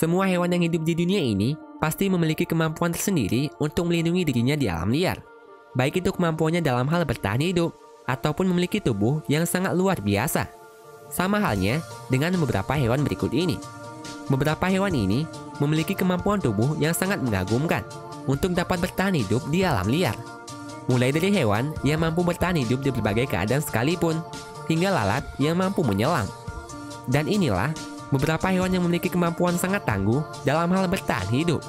Semua hewan yang hidup di dunia ini pasti memiliki kemampuan tersendiri untuk melindungi dirinya di alam liar. Baik itu kemampuannya dalam hal bertahan hidup, ataupun memiliki tubuh yang sangat luar biasa. Sama halnya dengan beberapa hewan berikut ini. Beberapa hewan ini memiliki kemampuan tubuh yang sangat mengagumkan untuk dapat bertahan hidup di alam liar. Mulai dari hewan yang mampu bertahan hidup di berbagai keadaan sekalipun, hingga lalat yang mampu menyelam. Dan inilah beberapa hewan yang memiliki kemampuan sangat tangguh dalam hal bertahan hidup.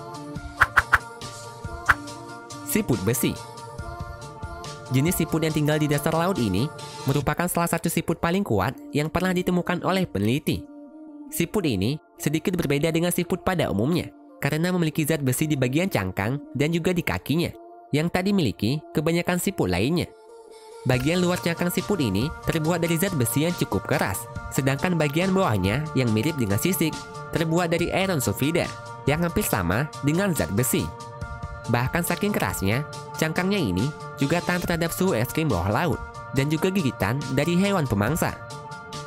Siput besi. Jenis siput yang tinggal di dasar laut ini merupakan salah satu siput paling kuat yang pernah ditemukan oleh peneliti. Siput ini sedikit berbeda dengan siput pada umumnya karena memiliki zat besi di bagian cangkang dan juga di kakinya, yang tak dimiliki kebanyakan siput lainnya. Bagian luar cangkang siput ini terbuat dari zat besi yang cukup keras, sedangkan bagian bawahnya yang mirip dengan sisik terbuat dari iron sulfide yang hampir sama dengan zat besi. Bahkan saking kerasnya, cangkangnya ini juga tahan terhadap suhu ekstrim bawah laut dan juga gigitan dari hewan pemangsa.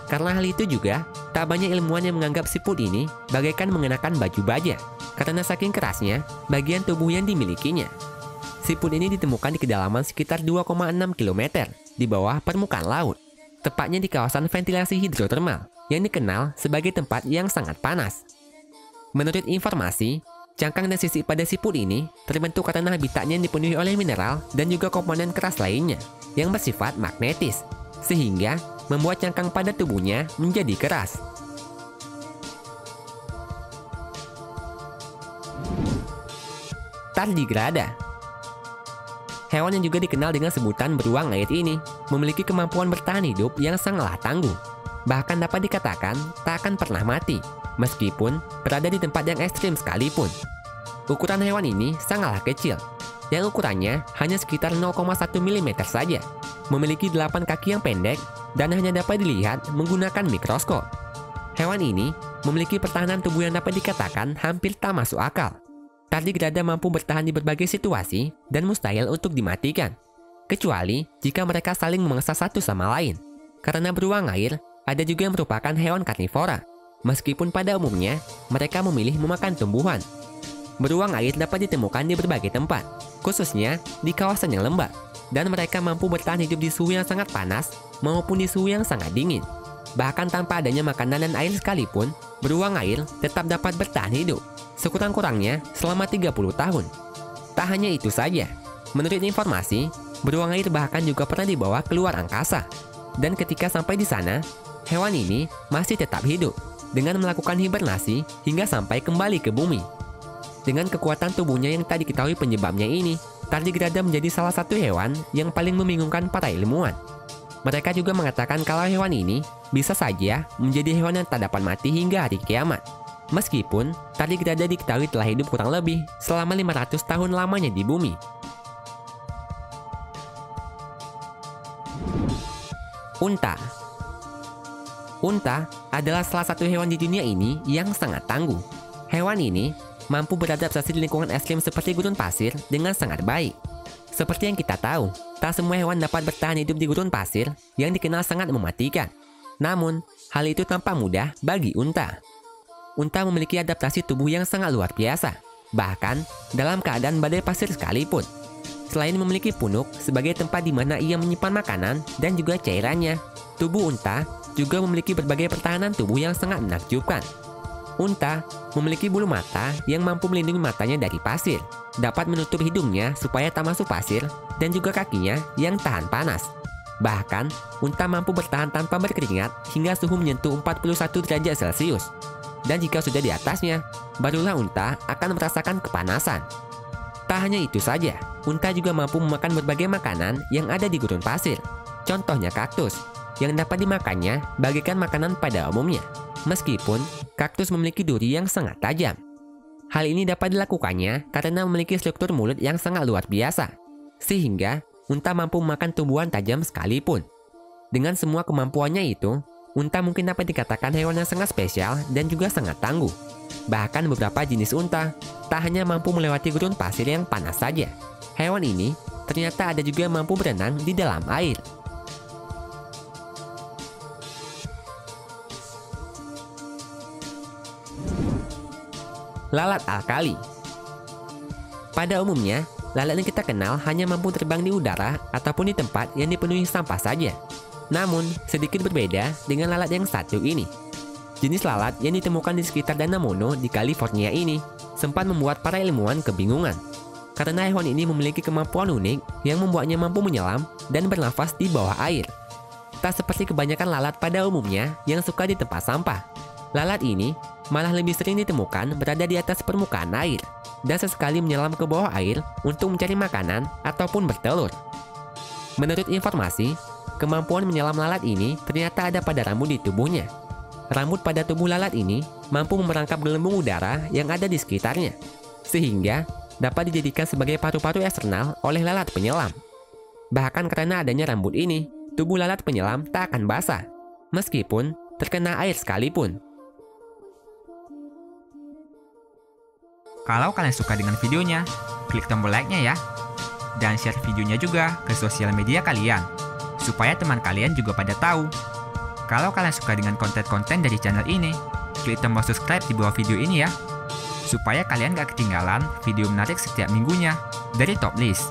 Karena hal itu juga, tak banyak ilmuwan yang menganggap siput ini bagaikan mengenakan baju baja karena saking kerasnya bagian tubuh yang dimilikinya. Siput ini ditemukan di kedalaman sekitar 2,6 km di bawah permukaan laut, tepatnya di kawasan ventilasi hidrotermal yang dikenal sebagai tempat yang sangat panas. Menurut informasi, cangkang dan sisik pada siput ini terbentuk karena habitatnya yang dipenuhi oleh mineral dan juga komponen keras lainnya yang bersifat magnetis, sehingga membuat cangkang pada tubuhnya menjadi keras. Tardigrada. Hewan yang juga dikenal dengan sebutan beruang air ini memiliki kemampuan bertahan hidup yang sangatlah tangguh. Bahkan dapat dikatakan tak akan pernah mati, meskipun berada di tempat yang ekstrim sekalipun. Ukuran hewan ini sangatlah kecil, yang ukurannya hanya sekitar 0,1 mm saja, memiliki 8 kaki yang pendek, dan hanya dapat dilihat menggunakan mikroskop. Hewan ini memiliki pertahanan tubuh yang dapat dikatakan hampir tak masuk akal. Tardigrada mampu bertahan di berbagai situasi dan mustahil untuk dimatikan, kecuali jika mereka saling memangsa satu sama lain. Karena beruang air ada juga yang merupakan hewan karnivora, meskipun pada umumnya mereka memilih memakan tumbuhan. Beruang air dapat ditemukan di berbagai tempat, khususnya di kawasan yang lembab, dan mereka mampu bertahan hidup di suhu yang sangat panas maupun di suhu yang sangat dingin. Bahkan tanpa adanya makanan dan air sekalipun, beruang air tetap dapat bertahan hidup, sekurang-kurangnya selama 30 tahun. Tak hanya itu saja, menurut informasi, beruang air bahkan juga pernah dibawa keluar angkasa. Dan ketika sampai di sana, hewan ini masih tetap hidup dengan melakukan hibernasi hingga sampai kembali ke bumi. Dengan kekuatan tubuhnya yang tak diketahui penyebabnya ini, tardigrada menjadi salah satu hewan yang paling membingungkan para ilmuwan. Mereka juga mengatakan kalau hewan ini bisa saja menjadi hewan yang tak dapat mati hingga hari kiamat. Meskipun tardigrada diketahui telah hidup kurang lebih selama 500 tahun lamanya di bumi. Unta. Unta adalah salah satu hewan di dunia ini yang sangat tangguh. Hewan ini mampu beradaptasi di lingkungan ekstrim seperti gurun pasir dengan sangat baik. Seperti yang kita tahu, tak semua hewan dapat bertahan hidup di gurun pasir yang dikenal sangat mematikan. Namun, hal itu tampak mudah bagi unta. Unta memiliki adaptasi tubuh yang sangat luar biasa, bahkan dalam keadaan badai pasir sekalipun. Selain memiliki punuk sebagai tempat di mana ia menyimpan makanan dan juga cairannya, tubuh unta juga memiliki berbagai pertahanan tubuh yang sangat menakjubkan. Unta memiliki bulu mata yang mampu melindungi matanya dari pasir, dapat menutup hidungnya supaya tak masuk pasir, dan juga kakinya yang tahan panas. Bahkan, unta mampu bertahan tanpa berkeringat hingga suhu menyentuh 41 derajat Celcius. Dan jika sudah di atasnya, barulah unta akan merasakan kepanasan. Tak hanya itu saja, unta juga mampu memakan berbagai makanan yang ada di gurun pasir. Contohnya kaktus, yang dapat dimakannya bagaikan makanan pada umumnya. Meskipun kaktus memiliki duri yang sangat tajam. Hal ini dapat dilakukannya karena memiliki struktur mulut yang sangat luar biasa, sehingga unta mampu memakan tumbuhan tajam sekalipun. Dengan semua kemampuannya itu, unta mungkin dapat dikatakan hewan yang sangat spesial dan juga sangat tangguh. Bahkan beberapa jenis unta tak hanya mampu melewati gurun pasir yang panas saja. Hewan ini ternyata ada juga yang mampu berenang di dalam air. lalat alkali. Pada umumnya, lalat yang kita kenal hanya mampu terbang di udara ataupun di tempat yang dipenuhi sampah saja. Namun, sedikit berbeda dengan lalat yang satu ini. Jenis lalat yang ditemukan di sekitar Danau Mono di California ini sempat membuat para ilmuwan kebingungan. Karena hewan ini memiliki kemampuan unik yang membuatnya mampu menyelam dan bernafas di bawah air. Tak seperti kebanyakan lalat pada umumnya yang suka di tempat sampah. Lalat ini malah lebih sering ditemukan berada di atas permukaan air dan sesekali menyelam ke bawah air untuk mencari makanan ataupun bertelur. Menurut informasi, kemampuan menyelam lalat ini ternyata ada pada rambut di tubuhnya. Rambut pada tubuh lalat ini mampu memerangkap gelembung udara yang ada di sekitarnya, sehingga dapat dijadikan sebagai paru-paru eksternal oleh lalat penyelam. Bahkan karena adanya rambut ini, tubuh lalat penyelam tak akan basah, meskipun terkena air sekalipun. Kalau kalian suka dengan videonya, klik tombol like-nya ya. Dan share videonya juga ke sosial media kalian, supaya teman kalian juga pada tahu. Kalau kalian suka dengan konten-konten dari channel ini, klik tombol subscribe di bawah video ini ya, supaya kalian gak ketinggalan video menarik setiap minggunya dari Top List.